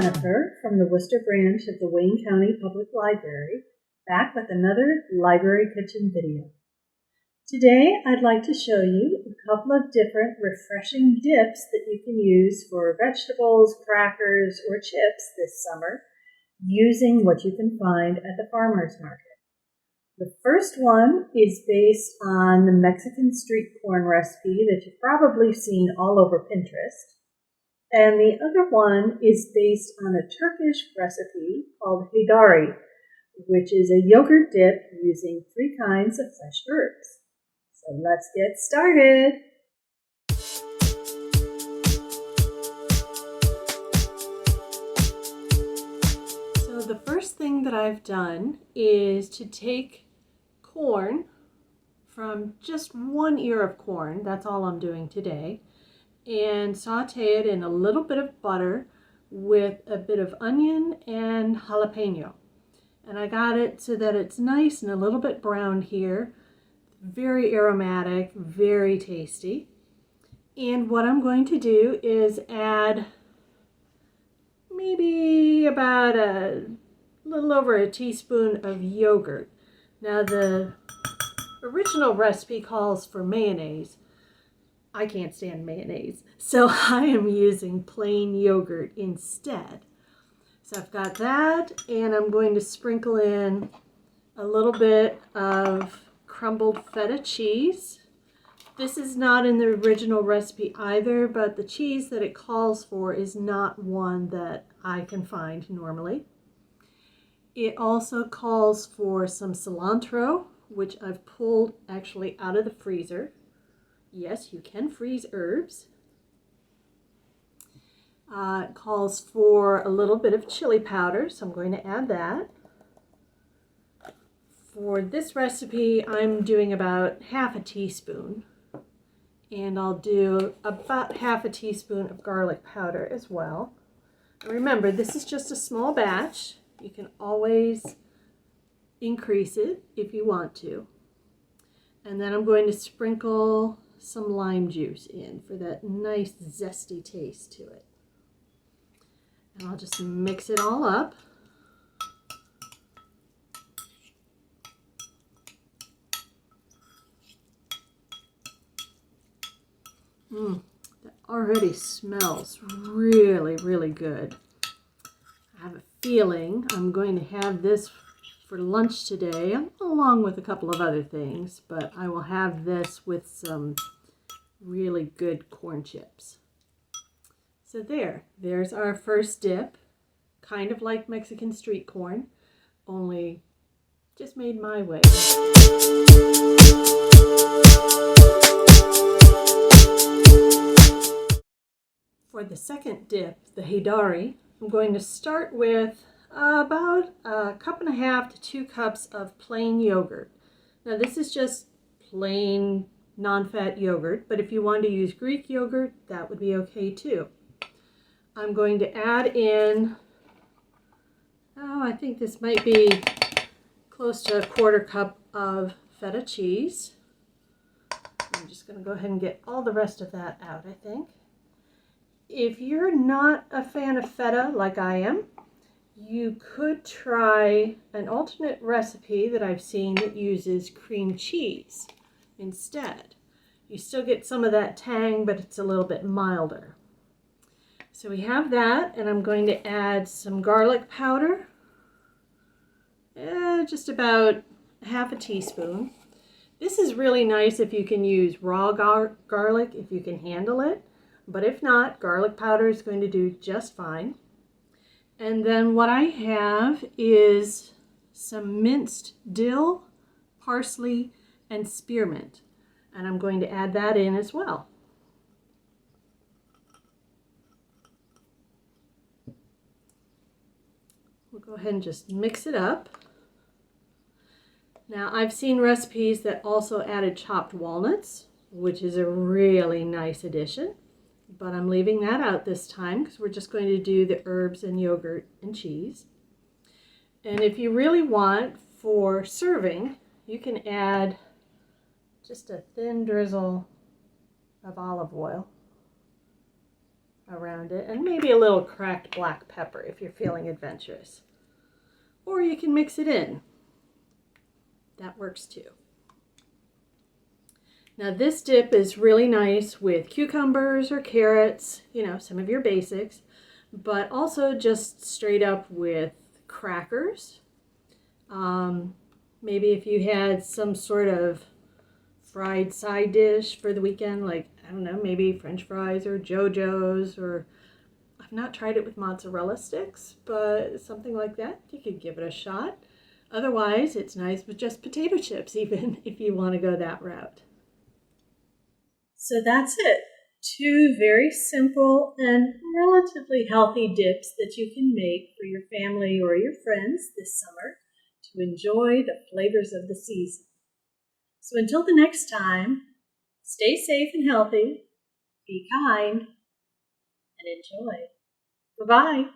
Jennifer from the Worcester branch of the Wayne County Public Library, back with another library kitchen video. Today I'd like to show you a couple of different refreshing dips that you can use for vegetables, crackers, or chips this summer using what you can find at the farmer's market. The first one is based on the Mexican street corn recipe that you've probably seen all over Pinterest. And the other one is based on a Turkish recipe called Haydari, which is a yogurt dip using 3 kinds of fresh herbs. So let's get started. So the first thing that I've done is to take corn from just 1 ear of corn, that's all I'm doing today, and saute it in a little bit of butter with a bit of onion and jalapeno. And I got it so that it's nice and a little bit browned here. Very aromatic, very tasty. And what I'm going to do is add maybe about a little over a teaspoon of yogurt. Now the original recipe calls for mayonnaise. I can't stand mayonnaise, so I am using plain yogurt instead. So I've got that, and I'm going to sprinkle in a little bit of crumbled feta cheese. This is not in the original recipe either, but the cheese that it calls for is not one that I can find normally. It also calls for some cilantro, which I've pulled actually out of the freezer. Yes, you can freeze herbs. It calls for a little bit of chili powder, so I'm going to add that. For this recipe, I'm doing about half a teaspoon. And I'll do about half a teaspoon of garlic powder as well. And remember, this is just a small batch. You can always increase it if you want to. And then I'm going to sprinkle some lime juice in for that nice zesty taste to it. And I'll just mix it all up. That already smells really, really good. I have a feeling I'm going to have this for lunch today, along with a couple of other things, but I will have this with some really good corn chips. So there's our first dip, kind of like Mexican street corn, only just made my way. For the second dip, the Haydari, I'm going to start with about 1.5 cups to 2 cups of plain yogurt. Now this is just plain non-fat yogurt, but if you want to use Greek yogurt, that would be okay too. I'm going to add in, I think this might be close to 1/4 cup of feta cheese. I'm just going to go ahead and get all the rest of that out, I think. If you're not a fan of feta like I am, you could try an alternate recipe that I've seen that uses cream cheese instead. You still get some of that tang, but it's a little bit milder. So we have that, and I'm going to add some garlic powder, just about half a teaspoon. This is really nice if you can use raw garlic, if you can handle it. But if not, garlic powder is going to do just fine. And then what I have is some minced dill, parsley, and spearmint. And I'm going to add that in as well. We'll go ahead and just mix it up. Now I've seen recipes that also added chopped walnuts, which is a really nice addition. But I'm leaving that out this time because we're just going to do the herbs and yogurt and cheese. And if you really want for serving, you can add just a thin drizzle of olive oil. around it, and maybe a little cracked black pepper if you're feeling adventurous. Or you can mix it in. That works too. Now this dip is really nice with cucumbers or carrots, you know, some of your basics, but also just straight up with crackers. Maybe if you had some sort of fried side dish for the weekend, like, I don't know, maybe French fries or JoJo's, or I've not tried it with mozzarella sticks, but something like that, you could give it a shot. Otherwise, it's nice with just potato chips, even if you want to go that route. So that's it. 2 very simple and relatively healthy dips that you can make for your family or your friends this summer to enjoy the flavors of the season. So until the next time, stay safe and healthy, be kind, and enjoy. Bye-bye.